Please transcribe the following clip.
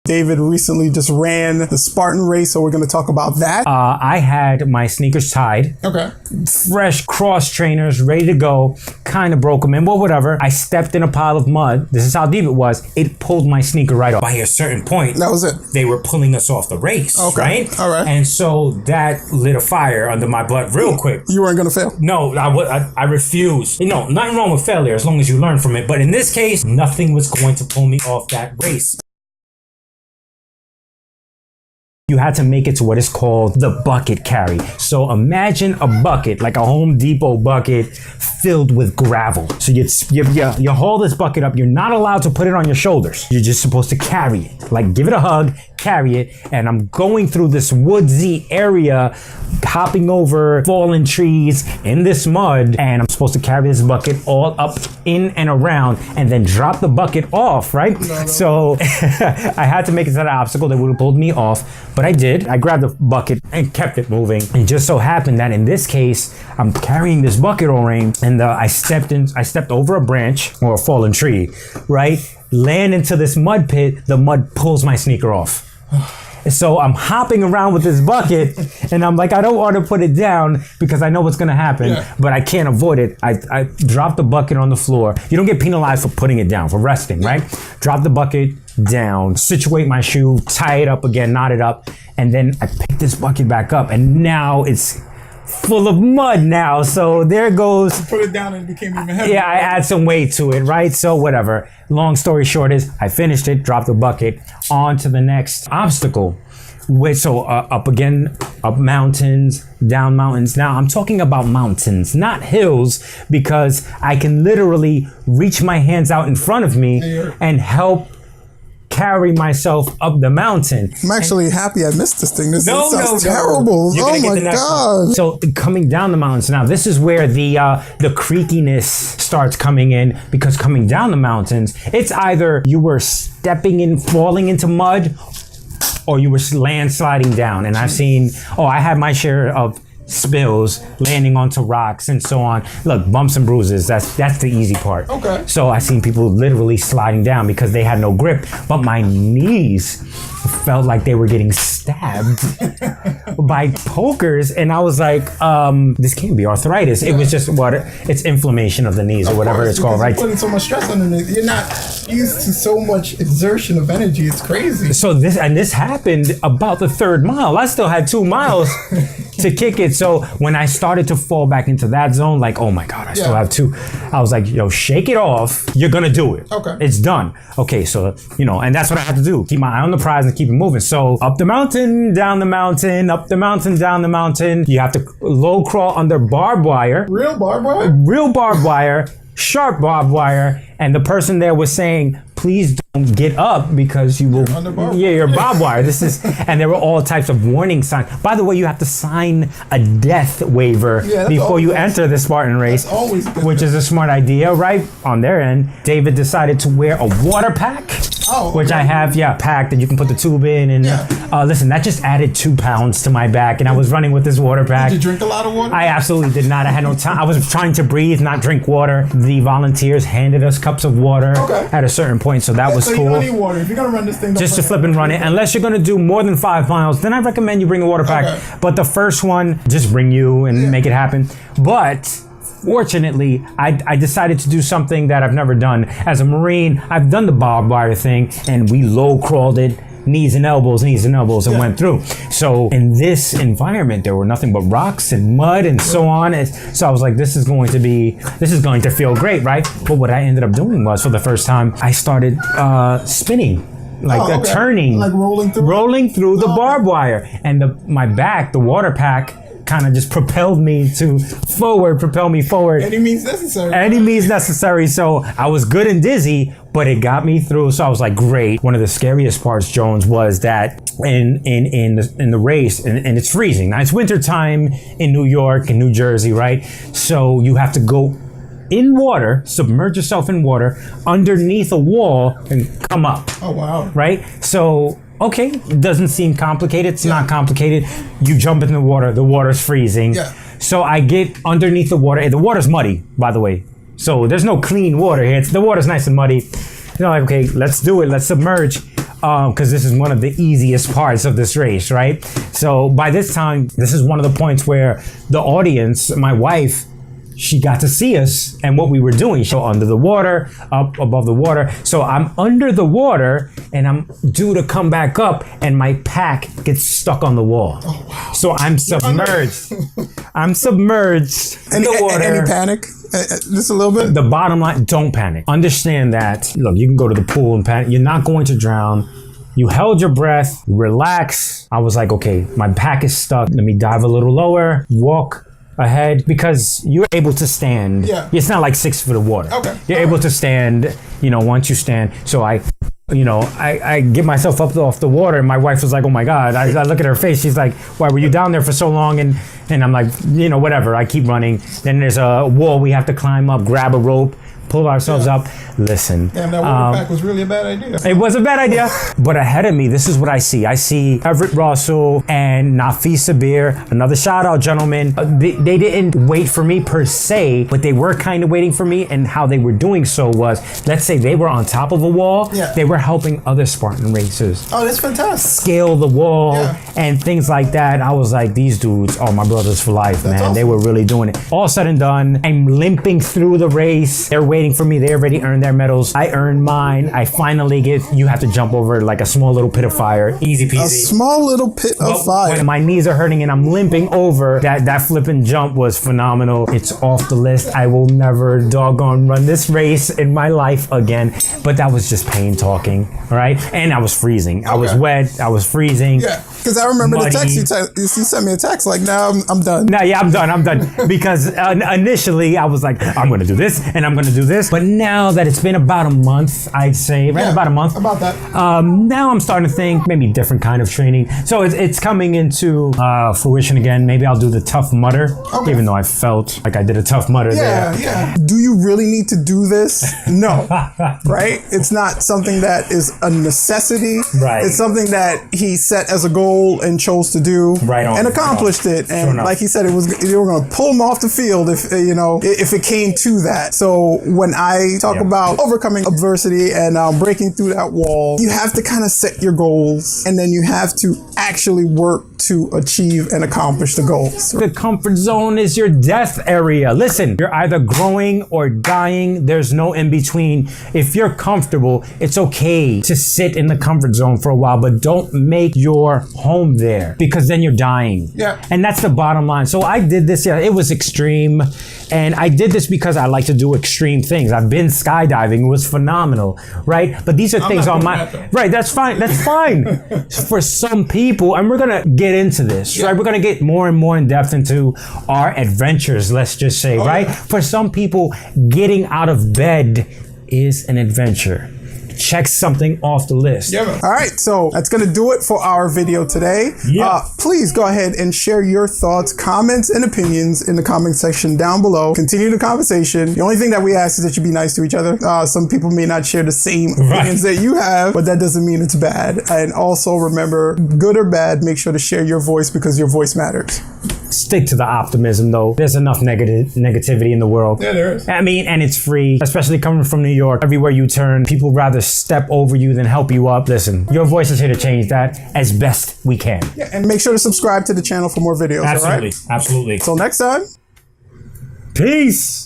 David recently just ran the Spartan race, so we're going to talk about that. I had my sneakers tied. Okay. Fresh cross trainers, ready to go. Kind of broke them in, but whatever. I stepped in a pile of mud. This is how deep it was. It pulled my sneaker right off. By a certain point, That was it. they were pulling us off the race, Okay. right? All right. And so that lit a fire under my butt real quick. You weren't going to fail. No, I refuse. No, nothing wrong with failure as long as you learn from it. But in this case, nothing was going to pull me off that race. You had to make it to what is called the bucket carry. So imagine a bucket, like a Home Depot bucket filled with gravel. So you haul this bucket up. You're not allowed to put it on your shoulders. You're just supposed to carry it. Like give it a hug, carry it. And I'm going through this woodsy area, hopping over fallen trees in this mud. And I'm supposed to carry this bucket all up in and around and then drop the bucket off, right? No. So I had to make it to that obstacle that would have pulled me off. But I did. I grabbed the bucket and kept it moving. It just so happened that in this case, I'm carrying this bucket O-ring and I stepped over a branch or a fallen tree, right? Land into this mud pit. The mud pulls my sneaker off. So I'm hopping around with this bucket and I'm like, I don't want to put it down because I know what's going to happen, but I can't avoid it. I drop the bucket on the floor. You don't get penalized for putting it down, for resting, right? Drop the bucket down, situate my shoe, tie it up again, knot it up. And then I pick this bucket back up and now it's full of mud now. So there goes. Put it down and it became even heavier. Yeah, I add some weight to it, right? So whatever. Long story short is I finished it, dropped the bucket, on to the next obstacle. Up again, up mountains, down mountains. Now I'm talking about mountains, not hills, because I can literally reach my hands out in front of me and help carry myself up the mountain. I'm actually happy I missed this thing. This sounds terrible. Oh my God. So coming down the mountains, now this is where the creakiness starts coming in, because coming down the mountains, it's either you were stepping in, falling into mud, or you were landsliding down. And I had my share of spills, landing onto rocks and so on. Look, bumps and bruises, that's the easy part. Okay. So I seen people literally sliding down because they had no grip, but my knees felt like they were getting stabbed by pokers, and I was like, this can't be arthritis. It was just it's inflammation of the knees or whatever it's called, right? You're putting so much stress on it. You're not used to so much exertion of energy. It's crazy. So this happened about the third mile. I still had 2 miles to kick it. So when I started to fall back into that zone, like, oh my God, I still have 2. I was like, yo, shake it off. You're gonna do it. Okay. It's done. Okay, so, and that's what I had to do. Keep my eye on the prize and keep it moving. So up the mountain, down the mountain, up the mountain, down the mountain. You have to low crawl under barbed wire. Real barbed wire? Real barbed wire. Sharp barbed wire. And the person there was saying, please don't get up because you will. You're barbed wire. And there were all types of warning signs. By the way, you have to sign a death waiver before you enter the Spartan race, which is a smart idea, right? On their end, David decided to wear a water pack, which I have, packed, and you can put the tube in. And listen, that just added 2 pounds to my back, and I was running with this water pack. Did you drink a lot of water? I absolutely did not. I had no time. I was trying to breathe, not drink water. The volunteers handed us cups of water at a certain point, so that was cool. You don't need water. If you're gonna run this thing, just to flip and run it. Unless you're gonna do more than 5 miles, then I recommend you bring a water pack. But the first one, just bring you and make it happen. But fortunately, I decided to do something that I've never done. As a Marine, I've done the barbed wire thing, and we low crawled it, knees and elbows, and went through. So in this environment, there were nothing but rocks and mud and so on. And so I was like, this is going to feel great, right? But what I ended up doing was, for the first time, I started spinning. Turning, like rolling through the barbed wire, and my back, the water pack, kind of just propelled me forward. Any means necessary. So I was good and dizzy, but it got me through. So I was like, great. One of the scariest parts, Jones, was that in the race, and it's freezing. Now, it's winter time in New York and New Jersey, right? So you have to go in water, submerge yourself in water underneath a wall and come up. Oh, wow. Right? So, okay, it doesn't seem complicated. It's not complicated. You jump in the water's freezing. Yeah. So I get underneath the water. The water's muddy, by the way. So there's no clean water here. The water's nice and muddy. Like, okay, let's do it. Let's submerge. because this is one of the easiest parts of this race, right? So by this time, this is one of the points where the audience, my wife, she got to see us and what we were doing. So under the water, up above the water. So I'm under the water and I'm due to come back up and my pack gets stuck on the wall. Oh, wow. So I'm submerged. I'm submerged in the water. Any panic? Just a little bit? The bottom line, don't panic. Understand that, look, you can go to the pool and panic. You're not going to drown. You held your breath, relax. I was like, okay, my pack is stuck. Let me dive a little lower, walk ahead, because you're able to stand. Yeah. It's not like 6 foot of water. Okay. You're able to stand, once you stand. So I get myself up off the water and my wife was like, oh my God. I look at her face. She's like, why were you down there for so long? And I'm like, whatever. I keep running. Then there's a wall we have to climb up, grab a rope, pull ourselves up. Listen. Damn, that water pack was really a bad idea. It was a bad idea. But ahead of me, this is what I see. I see Everett Russell and Nafisa Beer. Another shout out, gentlemen. They didn't wait for me per se, but they were kind of waiting for me. And how they were doing so was, let's say they were on top of a wall. Yeah. They were helping other Spartan racers Oh, that's fantastic. scale the wall Yeah. and things like that. I was like, these dudes are my brothers for life, man. awesome. They were really doing it. All said and done, I'm limping through the race. They're waiting for me. They already earned their medals. I earned mine. I finally you have to jump over like a small little pit of fire. Easy peasy. A small little pit of fire. When my knees are hurting and I'm limping over, that flipping jump was phenomenal. It's off the list. I will never doggone run this race in my life again. But that was just pain talking, all right? And I was freezing. I was Okay. wet. I was freezing. Yeah, because I remember Muddy. the text you sent me a text like, now I'm done. No, yeah, I'm done. Because initially I was like, I'm going to do this and I'm going to do this. But now that it's been about a month, I'd say, right? Yeah, About a month. About that. Now I'm starting to think maybe different kind of training. So it's coming into fruition again. Maybe I'll do the Tough Mudder, Okay. even though I felt like I did a Tough Mudder there. Yeah. Do you really need to do this? No. Right? It's not something that is a necessity. Right. It's something that he set as a goal and chose to do. Right on. And accomplished it. And enough. like he said, they were going to pull him off the field if it came to that. So when I talk about overcoming adversity and breaking through that wall, you have to kind of set your goals and then you have to actually work to achieve and accomplish the goals. The comfort zone is your death area. Listen, you're either growing or dying. There's no in between. If you're comfortable, it's okay to sit in the comfort zone for a while, but don't make your home there because then you're dying. Yeah. And that's the bottom line. So I did this. Yeah, it was extreme. And I did this because I like to do extreme things. I've been skydiving. It was phenomenal, right? But these are things not on doing my... that, though. Right, that's fine. That's fine. For some people, and we're going to get into this, right? We're going to get more and more in depth into our adventures, let's just say, right? yeah. For some people, getting out of bed is an adventure. Check something off the list. Yeah, man. All right, so that's going to do it for our video today. Yeah. Please go ahead and share your thoughts, comments, and opinions in the comment section down below. Continue the conversation. The only thing that we ask is that you be nice to each other. Some people may not share the same opinions that you have, but that doesn't mean it's bad. And also remember, good or bad, make sure to share your voice because your voice matters. Stick to the optimism, though. There's enough negativity in the world. Yeah, there is. I mean, and it's free, especially coming from New York. Everywhere you turn, people rather step over you than help you up. Listen, your voice is here to change that as best we can. Yeah, and make sure to subscribe to the channel for more videos. All right? Absolutely. Till next time. Peace.